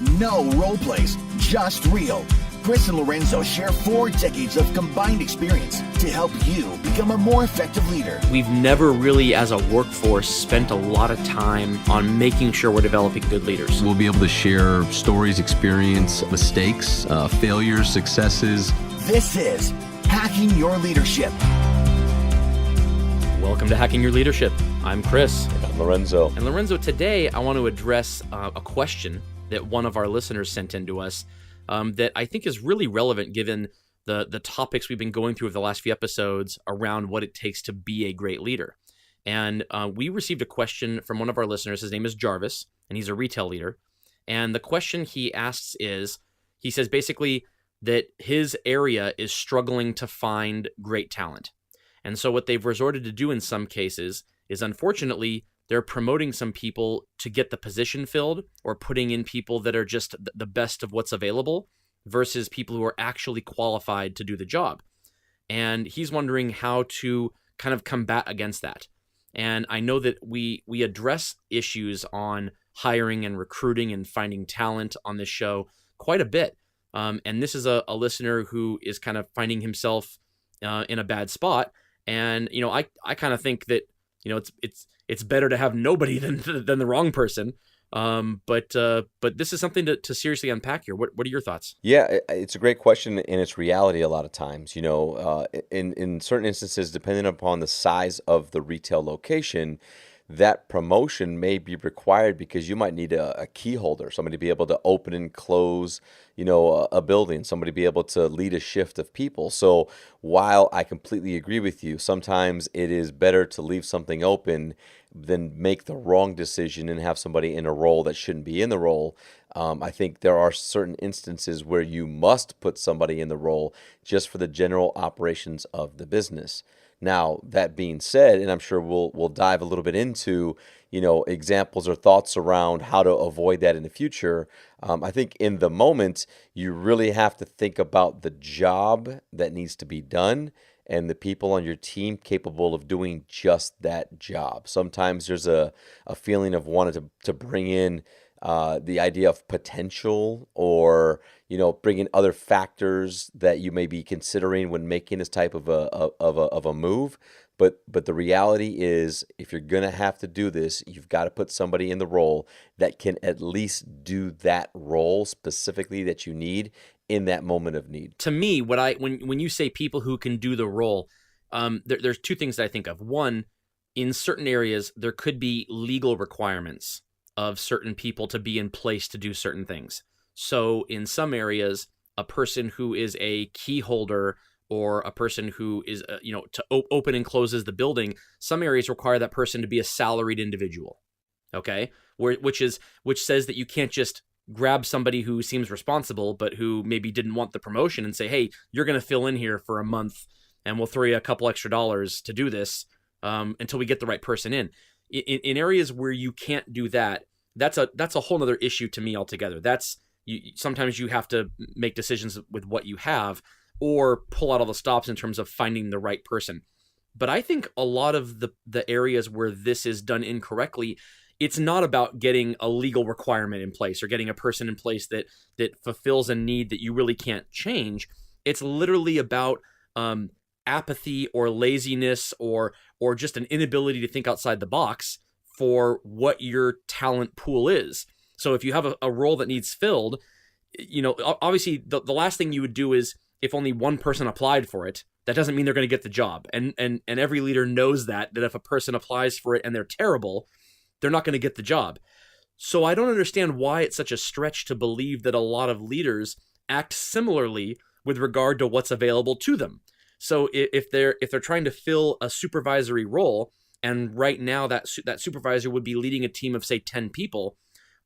No role plays, just real. Chris and Lorenzo share 4 decades of combined experience to help you become a more effective leader. We've never really, as a workforce, spent a lot of time on making sure we're developing good leaders. We'll be able to share stories, experience, mistakes, failures, successes. This is Hacking Your Leadership. Welcome to Hacking Your Leadership. I'm Chris. And I'm Lorenzo. And Lorenzo, today I want to address a question that one of our listeners sent in to us that I think is really relevant given the topics we've been going through over the last few episodes around what it takes to be a great leader. And we received a question from one of our listeners. His name is Jarvis, and he's a retail leader. And the question he asks is, he says basically that his area is struggling to find great talent. And so what they've resorted to do in some cases is, unfortunately, they're promoting some people to get the position filled or putting in people that are just the best of what's available versus people who are actually qualified to do the job. And he's wondering how to kind of combat against that. And I know that we address issues on hiring and recruiting and finding talent on this show quite a bit. And this is a listener who is kind of finding himself in a bad spot. And, you know, I kind of think that, you know, it's better to have nobody than the wrong person. But this is something to seriously unpack here. What are your thoughts? Yeah, it's a great question, and it's reality a lot of times. You know, in certain instances, depending upon the size of the retail location, that promotion may be required because you might need a key holder, somebody to be able to open and close, you know, a building, somebody to be able to lead a shift of people. So while I completely agree with you, sometimes it is better to leave something open than make the wrong decision and have somebody in a role that shouldn't be in the role. I think there are certain instances where you must put somebody in the role just for the general operations of the business. Now, that being said, and I'm sure we'll dive a little bit into, you know, examples or thoughts around how to avoid that in the future. I think in the moment, you really have to think about the job that needs to be done and the people on your team capable of doing just that job. Sometimes there's a feeling of wanting to bring in the idea of potential, or, you know, bring in other factors that you may be considering when making this type of a move. But the reality is, if you're going to have to do this, you've got to put somebody in the role that can at least do that role specifically that you need in that moment of need. To me, when you say people who can do the role, there's 2 things that I think of. One, in certain areas, there could be legal requirements of certain people to be in place to do certain things. So in some areas, a person who is a key holder or a person who is, to open and closes the building, some areas require that person to be a salaried individual. Okay, which says that you can't just grab somebody who seems responsible but who maybe didn't want the promotion and say, hey, you're going to fill in here for a month and we'll throw you a couple extra dollars to do this until we get the right person in. In areas where you can't do that, that's a whole other issue to me altogether. Sometimes you have to make decisions with what you have, or pull out all the stops in terms of finding the right person. But I think a lot of the areas where this is done incorrectly, it's not about getting a legal requirement in place or getting a person in place that fulfills a need that you really can't change. It's literally about apathy or laziness or just an inability to think outside the box for what your talent pool is. So if you have a role that needs filled, you know, obviously the last thing you would do is, if only one person applied for it, that doesn't mean they're going to get the job. And every leader knows that if a person applies for it and they're terrible, they're not going to get the job. So I don't understand why it's such a stretch to believe that a lot of leaders act similarly with regard to what's available to them. So if they're trying to fill a supervisory role, and right now that supervisor would be leading a team of, say, 10 people,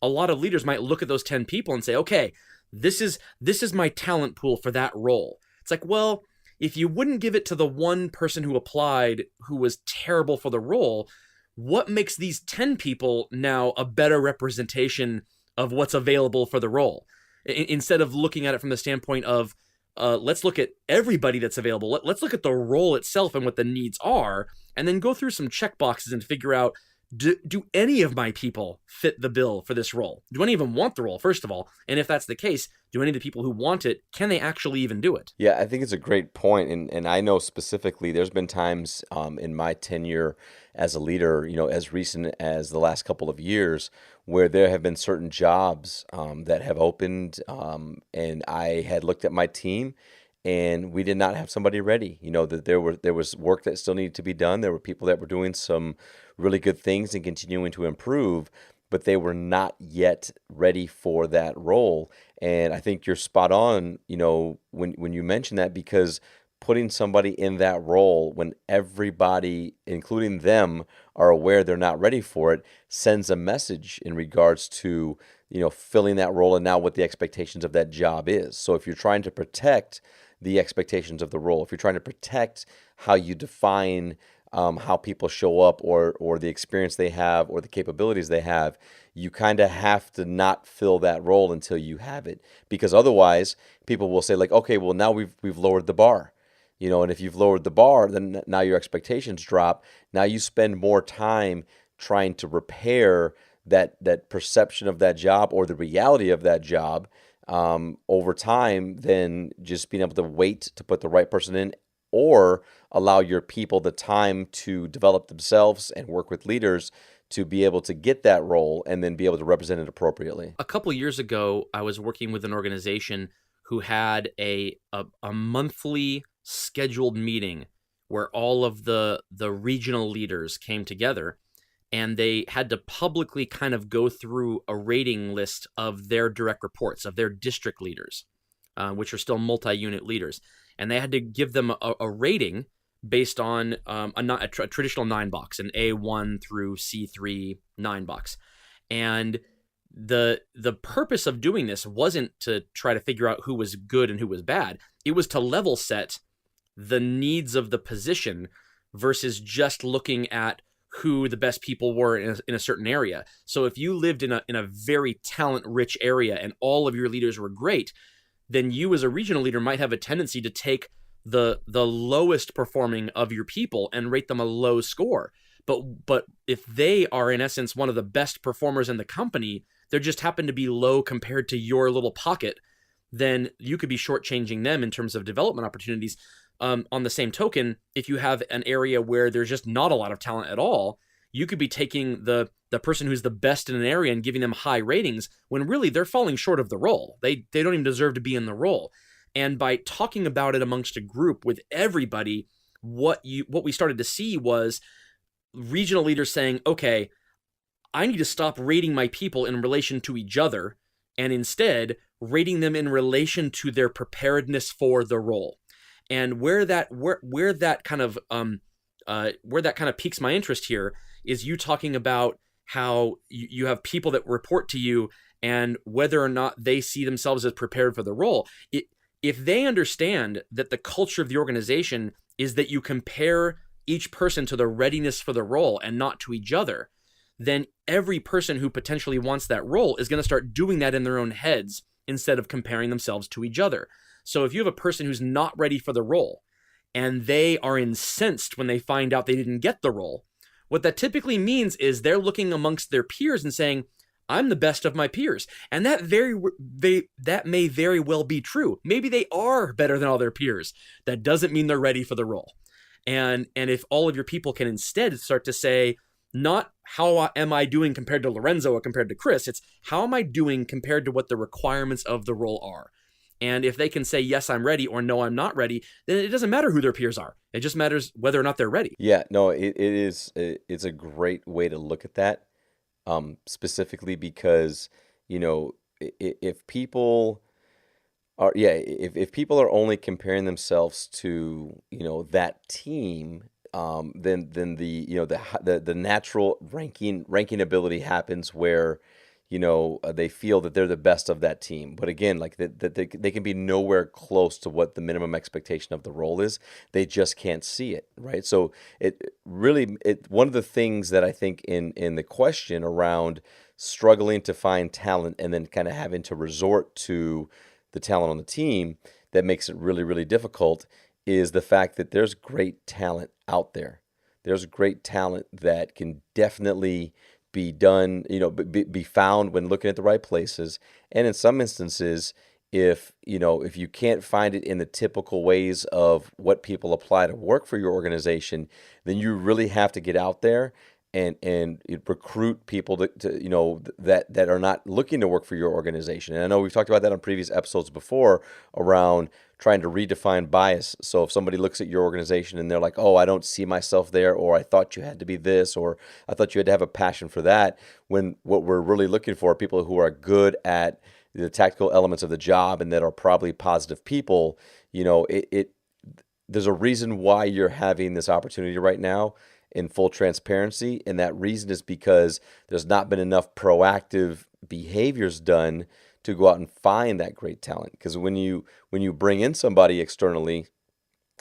a lot of leaders might look at those 10 people and say, okay, this is my talent pool for that role. It's like, well, if you wouldn't give it to the one person who applied who was terrible for the role, what makes these 10 people now a better representation of what's available for the role? Instead of looking at it from the standpoint of, let's look at everybody that's available. Let's look at the role itself and what the needs are, and then go through some check boxes and figure out, do any of my people fit the bill for this role? Do any of them want the role, first of all? And if that's the case, do any of the people who want it, can they actually even do it? Yeah, I think it's a great point, and I know specifically there's been times in my tenure as a leader, as recent as the last couple of years, where there have been certain jobs that have opened, and I had looked at my team, and we did not have somebody ready. That there was work that still needed to be done. There were people that were doing some really good things and continuing to improve, but they were not yet ready for that role. And I think you're spot on, when you mention that, because putting somebody in that role when everybody, including them, are aware they're not ready for it, sends a message in regards to, filling that role and now what the expectations of that job is. So if you're trying to protect the expectations of the role, if you're trying to protect how you define how people show up or the experience they have or the capabilities they have, you kind of have to not fill that role until you have it, because otherwise people will say, like, okay, well, now we've lowered the bar, and if you've lowered the bar, then now your expectations drop. Now you spend more time trying to repair that perception of that job or the reality of that job over time than just being able to wait to put the right person in, or allow your people the time to develop themselves and work with leaders to be able to get that role and then be able to represent it appropriately. A couple years ago, I was working with an organization who had a monthly scheduled meeting where all of the regional leaders came together, and they had to publicly kind of go through a rating list of their direct reports, of their district leaders, which are still multi-unit leaders. And they had to give them a rating based on a traditional 9-box, an A1 through C3 9-box. And the purpose of doing this wasn't to try to figure out who was good and who was bad. It was to level set the needs of the position versus just looking at who the best people were in a certain area. So if you lived in a very talent-rich area and all of your leaders were great, then you as a regional leader might have a tendency to take the lowest performing of your people and rate them a low score. But if they are in essence one of the best performers in the company, they just happen to be low compared to your little pocket, then you could be shortchanging them in terms of development opportunities. On the same token, if you have an area where there's just not a lot of talent at all, you could be taking the person who's the best in an area and giving them high ratings when really they're falling short of the role. They don't even deserve to be in the role. And by talking about it amongst a group with everybody, what we started to see was regional leaders saying, okay, I need to stop rating my people in relation to each other and instead rating them in relation to their preparedness for the role. And where that kind of piques my interest here is you talking about how you have people that report to you and whether or not they see themselves as prepared for the role. If they understand that the culture of the organization is that you compare each person to the readiness for the role and not to each other, then every person who potentially wants that role is going to start doing that in their own heads instead of comparing themselves to each other. So if you have a person who's not ready for the role and they are incensed when they find out they didn't get the role, what that typically means is they're looking amongst their peers and saying, I'm the best of my peers. And that may very well be true. Maybe they are better than all their peers. That doesn't mean they're ready for the role. And if all of your people can instead start to say, not how am I doing compared to Lorenzo or compared to Chris, it's how am I doing compared to what the requirements of the role are. And if they can say, yes, I'm ready, or no, I'm not ready, then it doesn't matter who their peers are. It just matters whether or not they're ready. Yeah, no, it's a great way to look at that, specifically because, if people are, if people are only comparing themselves to, that team, then the natural ranking ability happens where, they feel that they're the best of that team. But again, like that they can be nowhere close to what the minimum expectation of the role is. They just can't see it, right? So one of the things that I think in the question around struggling to find talent and then kind of having to resort to the talent on the team that makes it really, really difficult is the fact that there's great talent out there. there's great talent that can definitely be done, be found when looking at the right places. And in some instances, if you can't find it in the typical ways of what people apply to work for your organization, then you really have to get out there and recruit people that are not looking to work for your organization. And I know we've talked about that on previous episodes before around trying to redefine bias. So if somebody looks at your organization and they're like, "Oh, I don't see myself there," or "I thought you had to be this," or "I thought you had to have a passion for that," when what we're really looking for are people who are good at the tactical elements of the job and that are probably positive people. There's a reason why you're having this opportunity right now in full transparency, and that reason is because there's not been enough proactive behaviors done to go out and find that great talent. Because when you bring in somebody externally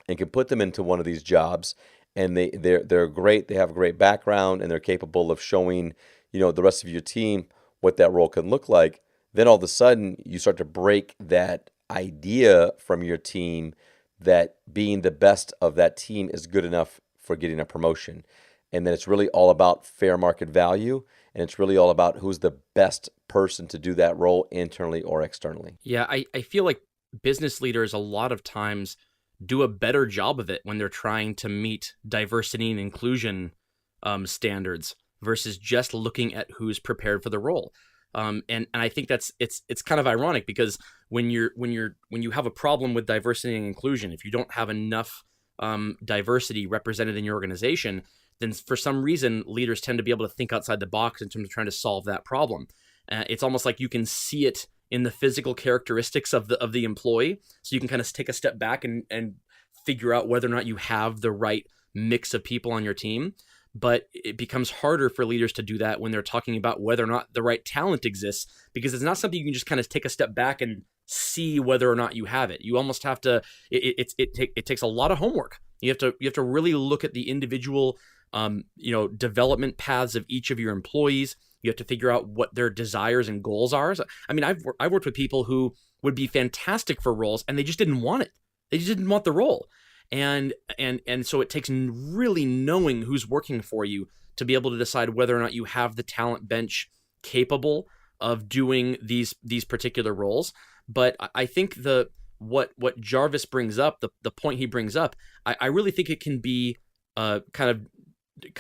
and can put them into one of these jobs, and they're great, they have a great background, and they're capable of showing the rest of your team what that role can look like, then all of a sudden you start to break that idea from your team that being the best of that team is good enough for getting a promotion. And then it's really all about fair market value, and it's really all about who's the best person to do that role internally or externally. Yeah, I feel like business leaders a lot of times do a better job of it when they're trying to meet diversity and inclusion standards versus just looking at who's prepared for the role. And I think it's kind of ironic because when you have a problem with diversity and inclusion, if you don't have enough diversity represented in your organization, then for some reason leaders tend to be able to think outside the box in terms of trying to solve that problem. It's almost like you can see it in the physical characteristics of the employee, so you can kind of take a step back and figure out whether or not you have the right mix of people on your team. But it becomes harder for leaders to do that when they're talking about whether or not the right talent exists, because it's not something you can just kind of take a step back and see whether or not you have it. You almost have to. It takes a lot of homework. You have to really look at the individual, development paths of each of your employees. You have to figure out what their desires and goals are. I mean, I've worked with people who would be fantastic for roles, and they just didn't want it. They just didn't want the role. And so it takes really knowing who's working for you to be able to decide whether or not you have the talent bench capable of doing these particular roles. But I think what Jarvis brings up, the point he brings up, I really think it can be kind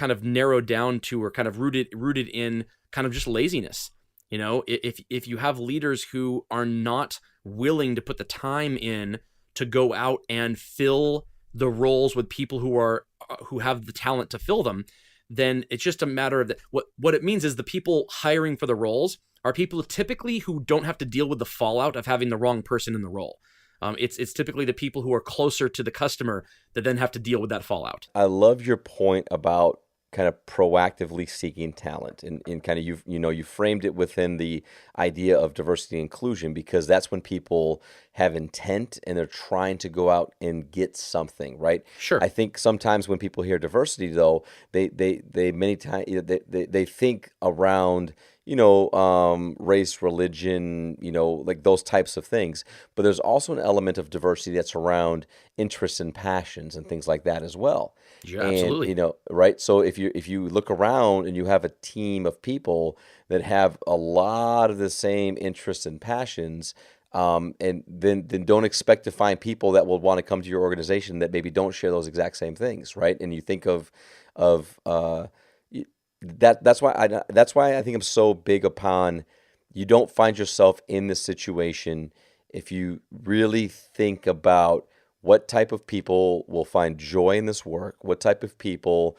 of narrowed down to, or kind of rooted in kind of just laziness. If you have leaders who are not willing to put the time in to go out and fill the roles with people who have the talent to fill them, then it's just a matter of what it means is the people hiring for the roles are people typically who don't have to deal with the fallout of having the wrong person in the role. It's typically the people who are closer to the customer that then have to deal with that fallout. I love your point about kind of proactively seeking talent, and kind of you framed it within the idea of diversity and inclusion, because that's when people have intent and they're trying to go out and get something, right? Sure. I think sometimes when people hear diversity, though, they many times they think around race, religion, like those types of things. But there's also an element of diversity that's around interests and passions and things like that as well. Yeah, And absolutely. right. So if you look around and you have a team of people that have a lot of the same interests and passions, and then don't expect to find people that will want to come to your organization that maybe don't share those exact same things, right? And you think of y- that's why I think I'm so big upon, you don't find yourself in this situation if you really think about what type of people will find joy in this work, what type of people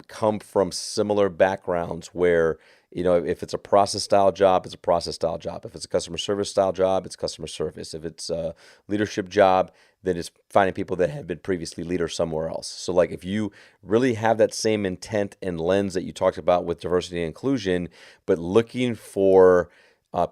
come from similar backgrounds where, if it's a process style job, it's a process style job. If it's a customer service style job, it's customer service. If it's a leadership job, then it's finding people that have been previously leaders somewhere else. So like if you really have that same intent and lens that you talked about with diversity and inclusion, but looking for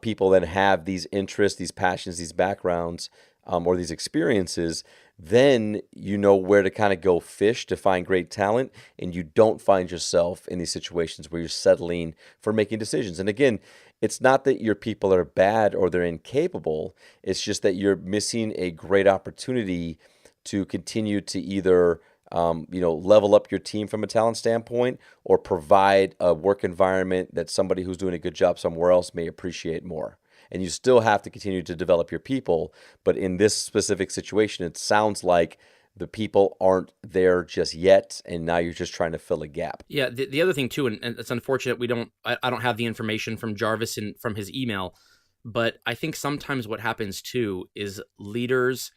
people that have these interests, these passions, these backgrounds, or these experiences, then you know where to kind of go fish to find great talent, and you don't find yourself in these situations where you're settling for making decisions. And again, it's not that your people are bad or they're incapable. It's just that you're missing a great opportunity to continue to either level up your team from a talent standpoint, or provide a work environment that somebody who's doing a good job somewhere else may appreciate more. And you still have to continue to develop your people. But in this specific situation, it sounds like the people aren't there just yet, and now you're just trying to fill a gap. Yeah, the other thing too, and it's unfortunate I don't have the information from Jarvis and from his email, but I think sometimes what happens too is leaders,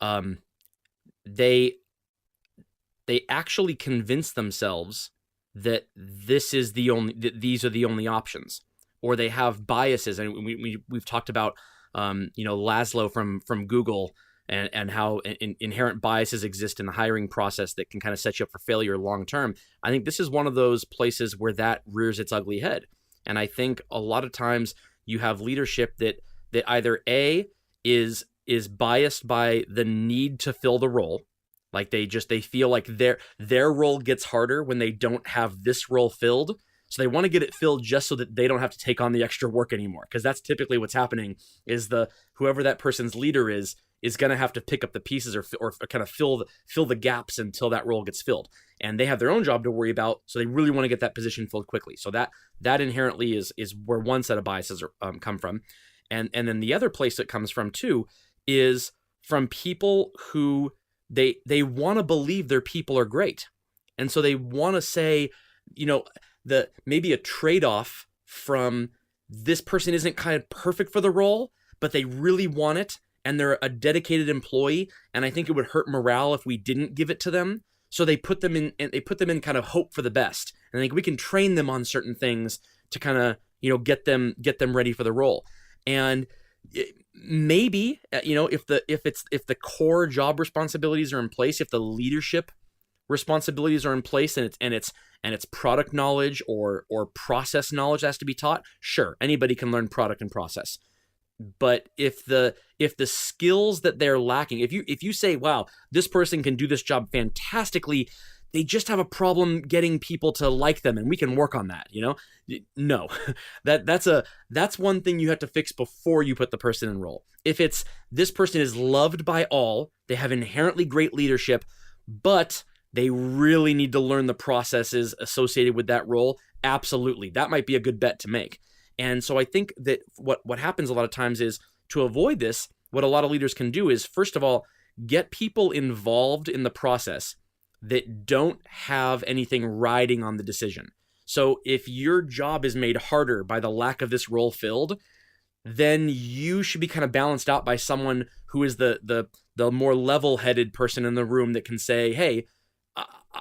they actually convince themselves that these are the only options, or they have biases, and we've talked about Laszlo from Google. And how inherent biases exist in the hiring process that can kind of set you up for failure long term. I think this is one of those places where that rears its ugly head. And I think a lot of times you have leadership that either A is biased by the need to fill the role, like they feel like their role gets harder when they don't have this role filled. So they want to get it filled just so that they don't have to take on the extra work anymore. Because that's typically what's happening is whoever that person's leader is going to have to pick up the pieces or kind of fill the gaps until that role gets filled. And they have their own job to worry about, so they really want to get that position filled quickly. So that inherently is where one set of biases come from. And then the other place it comes from too is from people who they want to believe their people are great. And so they want to say, maybe a trade-off from this person isn't kind of perfect for the role, but they really want it, and they're a dedicated employee, and I think it would hurt morale if we didn't give it to them. So they put them in kind of hope for the best. And I think we can train them on certain things to kind of, get them ready for the role. And maybe, if the core job responsibilities are in place, if the leadership responsibilities are in place, and it's product knowledge or process knowledge has to be taught, sure, anybody can learn product and process. But if the skills that they're lacking, if you say, wow, this person can do this job fantastically, they just have a problem getting people to like them, and we can work on that, no, that's one thing you have to fix before you put the person in role. If it's this person is loved by all, they have inherently great leadership, but they really need to learn the processes associated with that role, absolutely, that might be a good bet to make. And so I think that what happens a lot of times is, to avoid this, what a lot of leaders can do is, first of all, get people involved in the process that don't have anything riding on the decision. So if your job is made harder by the lack of this role filled, then you should be kind of balanced out by someone who is the more level-headed person in the room that can say, hey,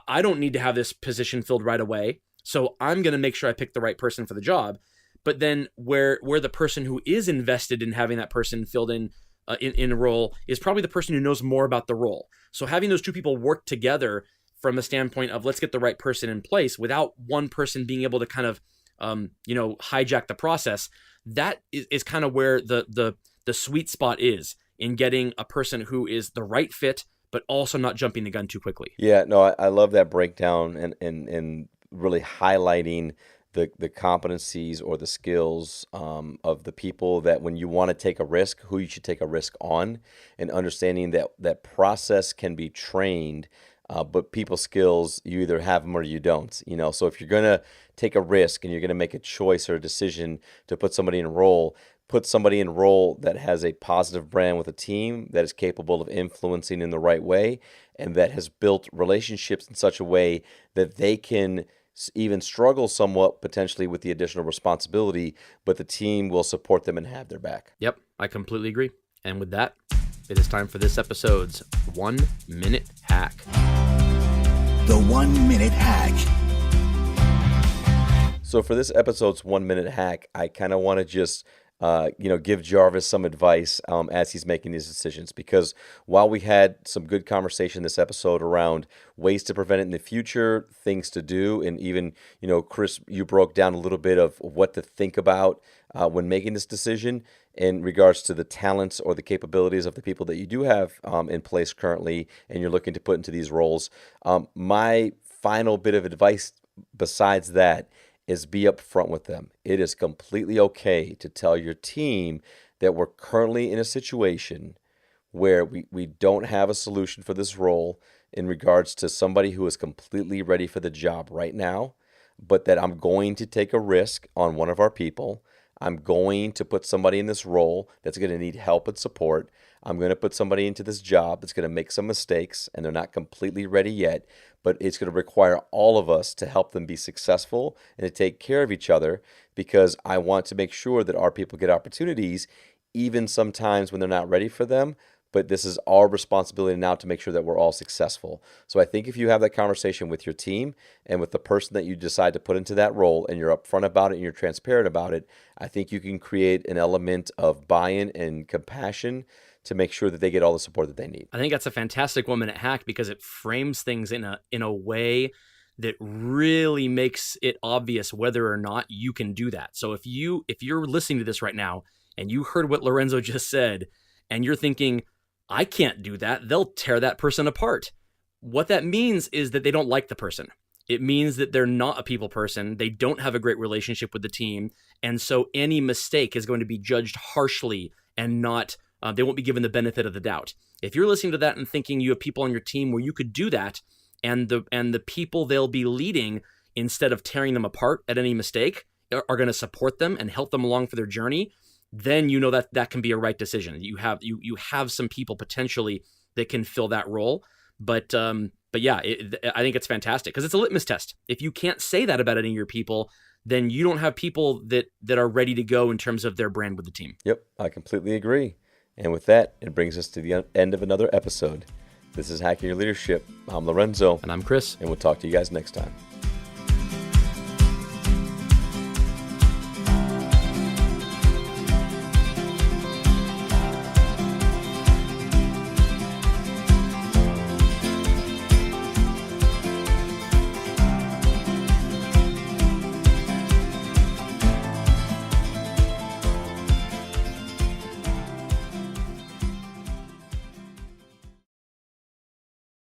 I don't need to have this position filled right away, so I'm going to make sure I pick the right person for the job. But then where the person who is invested in having that person filled in a role is probably the person who knows more about the role. So having those two people work together from the standpoint of, let's get the right person in place without one person being able to kind of hijack the process, that is kind of where the sweet spot is in getting a person who is the right fit, but also not jumping the gun too quickly. Yeah, no, I love that breakdown and really highlighting the competencies or the skills of the people that when you want to take a risk, who you should take a risk on, and understanding that process can be trained, but people skills, you either have them or you don't. So if you're going to take a risk and you're going to make a choice or a decision to put somebody in a role, put somebody in a role that has a positive brand with a team that is capable of influencing in the right way, and that has built relationships in such a way that they can even struggle somewhat potentially with the additional responsibility, but the team will support them and have their back. Yep, I completely agree. And with that, it is time for this episode's 1 Minute Hack. The 1 Minute Hack. So for this episode's 1 Minute Hack, I kind of want to just give Jarvis some advice as he's making these decisions, because while we had some good conversation this episode around ways to prevent it in the future, things to do, and even, Chris, you broke down a little bit of what to think about when making this decision in regards to the talents or the capabilities of the people that you do have in place currently and you're looking to put into these roles. My final bit of advice besides that is be upfront with them. It is completely okay to tell your team that we're currently in a situation where we don't have a solution for this role, in regards to somebody who is completely ready for the job right now, but that I'm going to take a risk on one of our people. I'm going to put somebody in this role that's going to need help and support. I'm going to put somebody into this job that's going to make some mistakes and they're not completely ready yet, but it's going to require all of us to help them be successful and to take care of each other, because I want to make sure that our people get opportunities, even sometimes when they're not ready for them. But this is our responsibility now to make sure that we're all successful. So I think if you have that conversation with your team and with the person that you decide to put into that role, and you're upfront about it and you're transparent about it, I think you can create an element of buy-in and compassion to make sure that they get all the support that they need. I think that's a fantastic 1 minute hack, because it frames things in a way that really makes it obvious whether or not you can do that. So if you're listening to this right now and you heard what Lorenzo just said and you're thinking, I can't do that, they'll tear that person apart. What that means is that they don't like the person. It means that they're not a people person. They don't have a great relationship with the team. And so any mistake is going to be judged harshly and not, they won't be given the benefit of the doubt. If you're listening to that and thinking you have people on your team where you could do that, and the people they'll be leading, instead of tearing them apart at any mistake, are going to support them and help them along for their journey, then you know that can be a right decision. You have some people potentially that can fill that role. But yeah, I think it's fantastic, because it's a litmus test. If you can't say that about any of your people, then you don't have people that are ready to go in terms of their brand with the team. Yep, I completely agree. And with that, it brings us to the end of another episode. This is Hacking Your Leadership. I'm Lorenzo. And I'm Chris. And we'll talk to you guys next time.